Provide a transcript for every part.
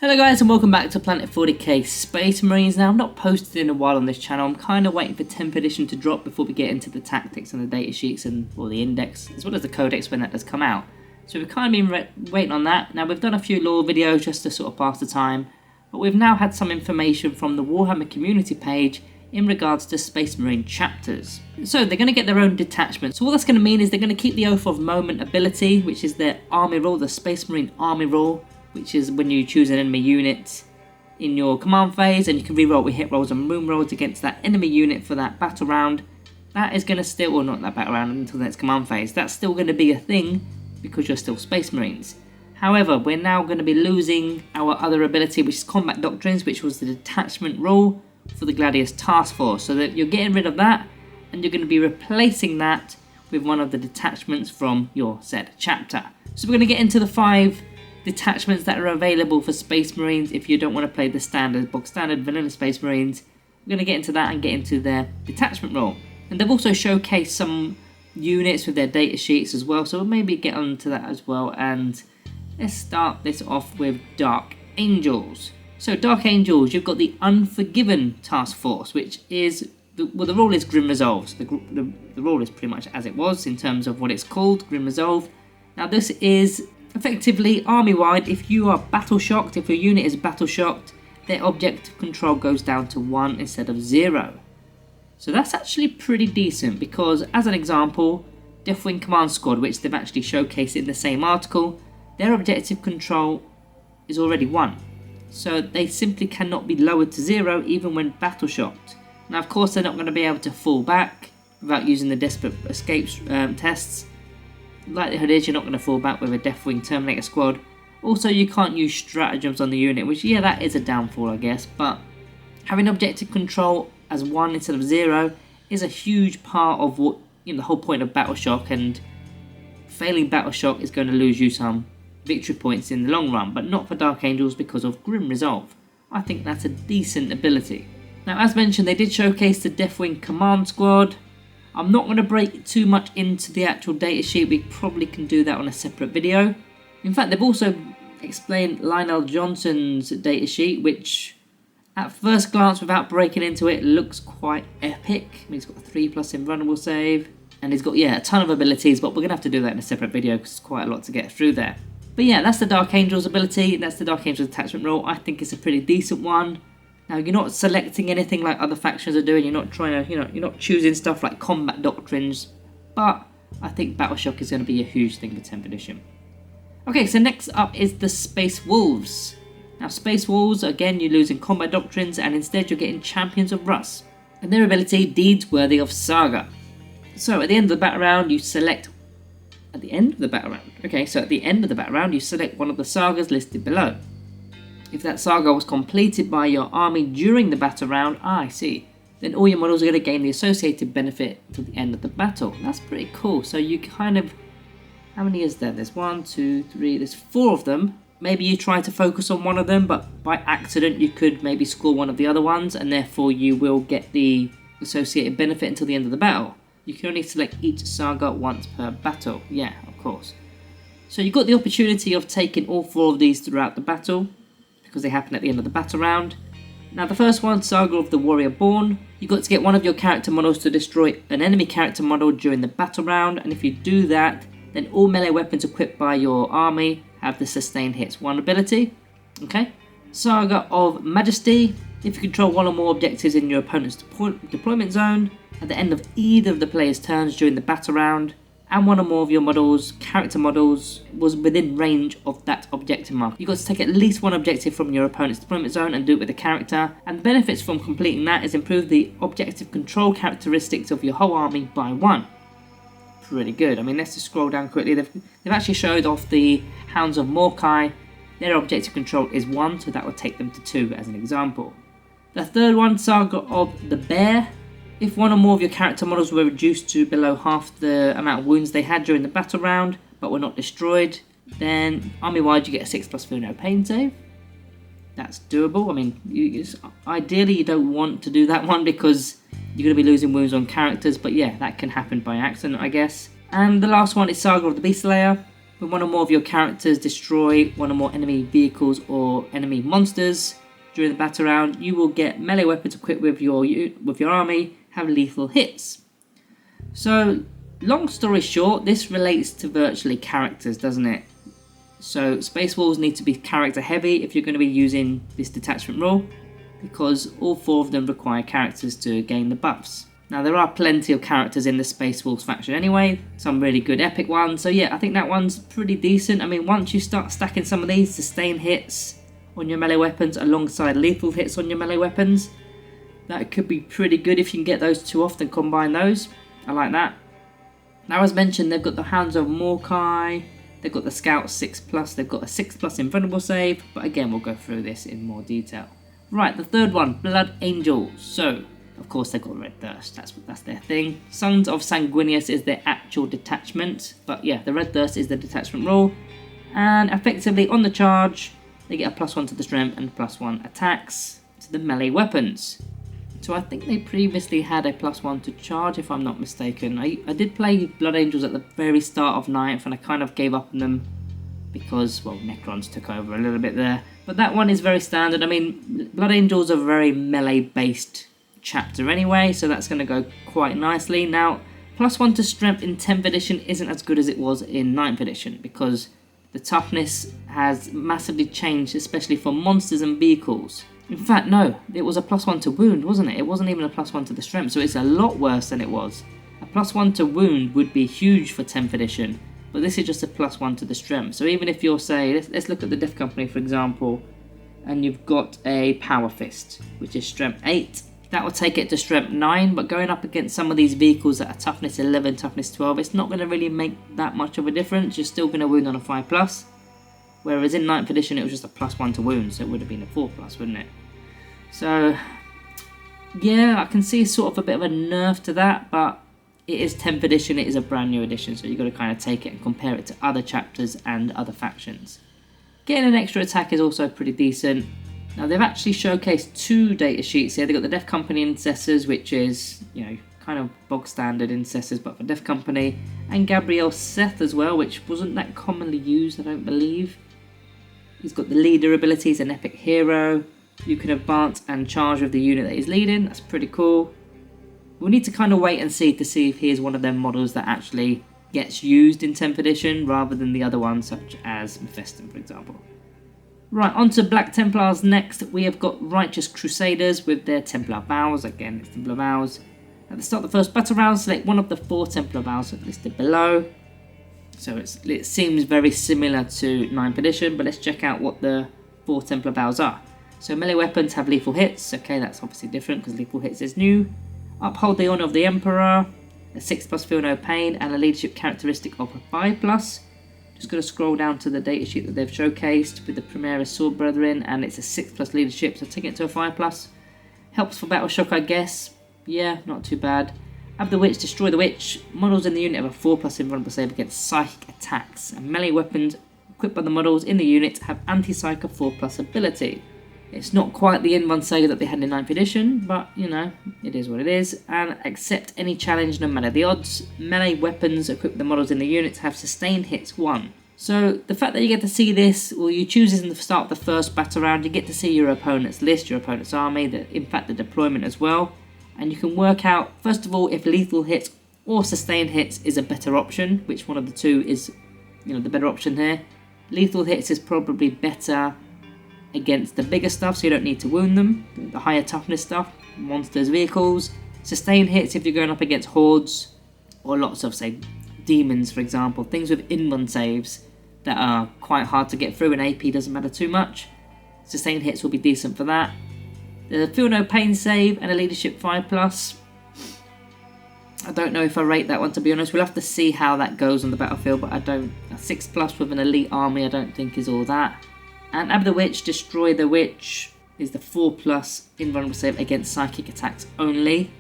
Hello guys and welcome back to Planet 40K Space Marines. Now I've not posted in a while on this channel. I'm kind of waiting for 10th edition to drop before we get into the tactics and the data sheets and the index as well as the codex when that does come out. So we've kind of been waiting on that. Now we've done a few lore videos just to sort of pass the time, but we've now had some information from the Warhammer community page in regards to Space Marine chapters. So they're going to get their own detachment. So what that's going to mean is they're going to keep the Oath of Moment ability, which is their army role, the Space Marine army role, which is when you choose an enemy unit in your command phase and you can reroll with hit rolls and moon rolls against that enemy unit for that battle round. That is going to still, or not that battle round until the next command phase, that's still going to be a thing because you're still Space Marines. However, we're now going to be losing our other ability, which is Combat Doctrines, which was the detachment role for the Gladius Task Force. So that you're getting rid of that and you're going to be replacing that with one of the detachments from your said chapter. So we're going to get into the 5 detachments that are available for Space Marines if you don't want to play the standard, bog standard vanilla Space Marines. We're going to get into that and get into their detachment role. And they've also showcased some units with their data sheets as well, so we'll maybe get onto that as well. And let's start this off with Dark Angels. So Dark Angels, you've got the Unforgiven Task Force, which is, the role is Grim Resolve. So the role is pretty much as it was in terms of what it's called, Grim Resolve. Now this is effectively army-wide. If you are battle shocked, if your unit is battle shocked, their objective control goes down to 1 instead of 0. So that's actually pretty decent because, as an example, Deathwing Command Squad, which they've actually showcased in the same article, their objective control is already 1. So they simply cannot be lowered to 0 even when battle shocked. Now of course they're not going to be able to fall back without using the Desperate Escapes tests. Likelihood is you're not going to fall back with a Deathwing Terminator squad. Also, you can't use stratagems on the unit, which, yeah, that is a downfall, I guess, but having objective control as 1 instead of 0 is a huge part of what, the whole point of Battle Shock, and failing Battle Shock is going to lose you some victory points in the long run, but not for Dark Angels because of Grim Resolve. I think that's a decent ability. Now, as mentioned, they did showcase the Deathwing Command Squad. I'm not going to break too much into the actual data sheet, we probably can do that on a separate video. In fact, they've also explained Lionel Johnson's data sheet, which at first glance, without breaking into it, looks quite epic. I mean, he's got a 3+ invulnerable save, and he's got, a ton of abilities, but we're going to have to do that in a separate video because it's quite a lot to get through there. But yeah, that's the Dark Angels ability, that's the Dark Angels attachment role. I think it's a pretty decent one. Now, you're not selecting anything like other factions are doing, you're not trying to, you're not choosing stuff like Combat Doctrines, but I think Battle Shock is going to be a huge thing for 10th edition. Okay, so next up is the Space Wolves. Now, Space Wolves, again, you're losing Combat Doctrines, and instead you're getting Champions of Rust, and their ability, Deeds Worthy of Saga. So, at the end of the battle round, you select, you select one of the sagas listed below. If that saga was completed by your army during the battle round, then all your models are going to gain the associated benefit to the end of the battle. That's pretty cool. So you kind of, how many is there? There's 1, 2, 3, there's 4 of them. Maybe you try to focus on one of them, but by accident you could maybe score one of the other ones, and therefore you will get the associated benefit until the end of the battle. You can only select each saga once per battle. Yeah, of course. So you've got the opportunity of taking all 4 of these throughout the battle, because they happen at the end of the battle round. Now the first one, Saga of the Warrior Born, you got to get one of your character models to destroy an enemy character model during the battle round, and if you do that, then all melee weapons equipped by your army have the Sustained Hits 1 ability. Okay. Saga of Majesty, if you control one or more objectives in your opponent's deployment zone, at the end of either of the player's turns during the battle round, and one or more of your models, character models, was within range of that objective mark. You've got to take at least one objective from your opponent's deployment zone and do it with a character, and the benefits from completing that is improve the objective control characteristics of your whole army by 1. Pretty good. I mean, let's just scroll down quickly. They've actually showed off the Hounds of Morkai. Their objective control is 1, so that would take them to 2 as an example. The third one, Saga of the Bear. If one or more of your character models were reduced to below half the amount of wounds they had during the battle round, but were not destroyed, then army-wide you get a 6+ feel no pain save. That's doable. I mean, ideally you don't want to do that one because you're going to be losing wounds on characters, but yeah, that can happen by accident, I guess. And the last one is Saga of the Beast Slayer. When one or more of your characters destroy one or more enemy vehicles or enemy monsters during the battle round, you will get melee weapons equipped with your army have lethal hits. So, long story short, this relates to virtually characters, doesn't it? So, Space Wolves need to be character heavy if you're going to be using this detachment rule, because all 4 of them require characters to gain the buffs. Now, there are plenty of characters in the Space Wolves faction anyway, some really good epic ones, so yeah, I think that one's pretty decent. I mean, once you start stacking some of these sustained hits on your melee weapons alongside lethal hits on your melee weapons, that could be pretty good if you can get those 2 off and combine those. I like that. Now, as mentioned, they've got the Hounds of Mordecai, they've got the Scout 6+, they've got a 6+ invulnerable save, but again, we'll go through this in more detail. Right, the third one, Blood Angels. So, of course, they've got Red Thirst, that's their thing. Sons of Sanguinius is their actual detachment, but yeah, the Red Thirst is the detachment rule. And effectively, on the charge, they get a +1 to the strength and +1 attacks to the melee weapons. So I think they previously had a +1 to charge, if I'm not mistaken. I did play Blood Angels at the very start of 9th, and I kind of gave up on them because, well, Necrons took over a little bit there. But that one is very standard. I mean, Blood Angels are very melee-based chapter anyway, so that's going to go quite nicely. Now, +1 to strength in 10th edition isn't as good as it was in 9th edition, because the toughness has massively changed, especially for monsters and vehicles. In fact, no, it was a +1 to wound, wasn't it? It wasn't even a +1 to the strength, so it's a lot worse than it was. A +1 to wound would be huge for 10th edition, but this is just a +1 to the strength. So even if you're, say, let's look at the Death Company, for example, and you've got a Power Fist, which is strength 8, that will take it to strength 9, but going up against some of these vehicles that are toughness 11, toughness 12, it's not going to really make that much of a difference. You're still going to wound on a 5+, whereas in 9th edition it was just a +1 to wound, so it would have been a 4+, wouldn't it? So, yeah, I can see sort of a bit of a nerf to that, but it is 10th edition, it is a brand new edition, so you've got to kind of take it and compare it to other chapters and other factions. Getting an extra attack is also pretty decent. Now, they've actually showcased 2 data sheets here. They've got the Death Company Incessors, which is, you know, kind of bog standard Incessors, but for Death Company, and Gabriel Seth as well, which wasn't that commonly used, I don't believe. He's got the leader abilities, an epic hero. You can advance and charge with the unit that he's leading. That's pretty cool. We'll need to kind of wait and see to see if he is one of them models that actually gets used in 10th edition rather than the other ones, such as Mephiston, for example. Right, on to Black Templars next. We have got Righteous Crusaders with their Templar vows. Again, it's Templar vows. At the start of the first battle round, select one of the 4 Templar vows listed below. So it seems very similar to 9th edition, but let's check out what the 4 Templar vows are. So melee weapons have lethal hits. Okay, that's obviously different because lethal hits is new. Uphold the honour of the Emperor. A 6+ feel no pain, and a leadership characteristic of a 5+. Just going to scroll down to the datasheet that they've showcased with the Primaris Sword Brethren, and it's a 6+ leadership, so taking it to a 5+. Helps for Battle Shock, I guess. Yeah, not too bad. Have the Witch, destroy the Witch. Models in the unit have a 4+ invulnerable save against psychic attacks, and melee weapons equipped by the models in the unit have anti-psych of 4+ ability. It's not quite the invuln save that they had in 9th edition, but, you know, it is what it is. And accept any challenge no matter the odds. Melee weapons equipped with the models in the units have sustained hits 1. So the fact that you get to see this, well, you choose this in the start of the first battle round, you get to see your opponent's list, your opponent's army, in fact the deployment as well. And you can work out, first of all, if lethal hits or sustained hits is a better option, which one of the two is, you know, the better option here. Lethal hits is probably better against the bigger stuff, so you don't need to wound them, the higher toughness stuff, monsters, vehicles. Sustained hits if you're going up against hordes or lots of, say, demons, for example, things with invuln saves that are quite hard to get through, and AP doesn't matter too much. Sustained hits will be decent for that. The feel no pain save and a leadership 5+. I don't know if I rate that one, to be honest. We'll have to see how that goes on the battlefield, but I don't. A 6+ with an elite army I don't think is all that. And Ab the Witch, destroy the Witch is the 4+ invulnerable save against psychic attacks only.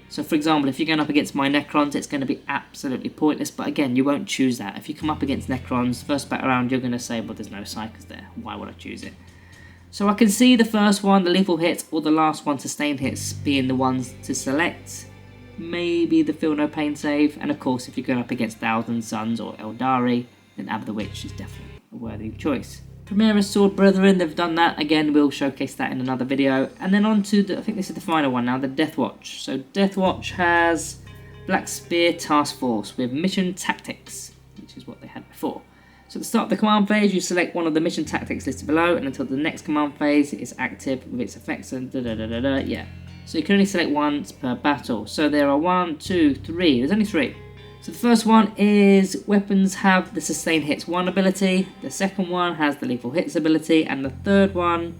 So for example, if you're going up against my Necrons, it's going to be absolutely pointless, but again, you won't choose that. If you come up against Necrons, first battle round, you're going to say, well, there's no psychers there, why would I choose it? So I can see the first one, the lethal hits, or the last one, sustained hits, being the ones to select. Maybe the feel no pain save, and of course if you're going up against Thousand Suns or Eldari, then Ab the Witch is definitely a worthy choice. Primaris Sword Brethren, they've done that. Again, we'll showcase that in another video. And then on to, I think this is the final one now, the Deathwatch. So Deathwatch has Black Spear Task Force with Mission Tactics, which is what they had before. So at the start of the command phase, you select one of the mission tactics listed below, and until the next command phase is active with its effects and yeah. So you can only select once per battle. So there are 1, 2, 3, there's only 3. So the first one is weapons have the Sustain Hits 1 ability, the second one has the Lethal Hits ability, and the third one,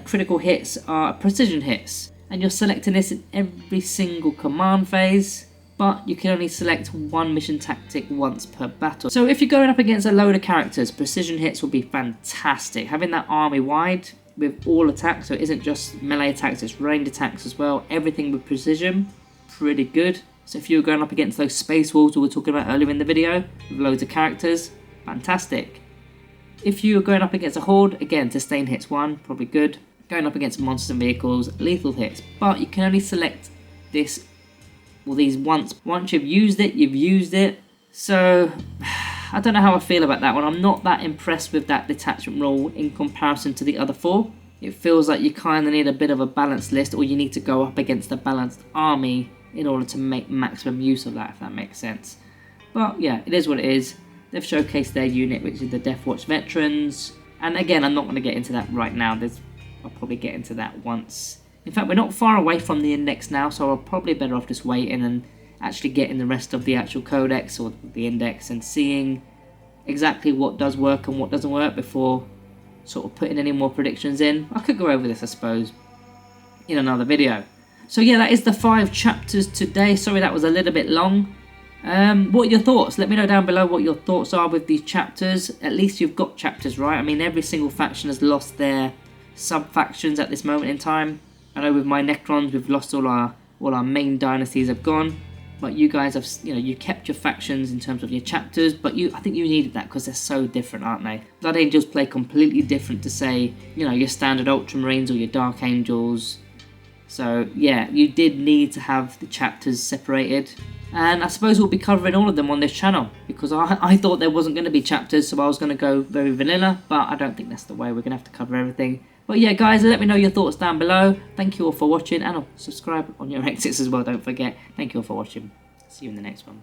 critical hits are precision hits. And you're selecting this in every single command phase, but you can only select one mission tactic once per battle. So if you're going up against a load of characters, precision hits will be fantastic. Having that army wide with all attacks, so it isn't just melee attacks, it's ranged attacks as well, everything with precision, pretty good. So if you're going up against those space wolves we were talking about earlier in the video, with loads of characters, fantastic. If you're going up against a horde, again, sustain hits 1, probably good. Going up against monsters and vehicles, lethal hits, but you can only select this, well, these once you've used it, you've used it. So I don't know how I feel about that one. I'm not that impressed with that detachment rule in comparison to the other 4. It feels like you kind of need a bit of a balanced list, or you need to go up against a balanced army in order to make maximum use of that, if that makes sense. But yeah, it is what it is. They've showcased their unit, which is the Deathwatch Veterans. And again, I'm not going to get into that right now. I'll probably get into that once. In fact, we're not far away from the index now, so I'll probably better off just waiting and actually getting the rest of the actual codex or the index and seeing exactly what does work and what doesn't work before sort of putting any more predictions in. I could go over this, I suppose, in another video. So yeah, that is the 5 chapters today. Sorry that was a little bit long. What are your thoughts? Let me know down below what your thoughts are with these chapters. At least you've got chapters, right? I mean, every single faction has lost their sub-factions at this moment in time. I know with my Necrons, we've lost all our main dynasties have gone, but you guys have, you kept your factions in terms of your chapters, but I think you needed that because they're so different, aren't they? Blood Angels play completely different to, say, your standard Ultramarines or your Dark Angels. So yeah, you did need to have the chapters separated, and I suppose we'll be covering all of them on this channel because I thought there wasn't going to be chapters, so I was going to go very vanilla, but I don't think that's the way. We're going to have to cover everything. But yeah, guys, let me know your thoughts down below. Thank you all for watching, and subscribe on your exits as well, don't forget. Thank you all for watching. See you in the next one.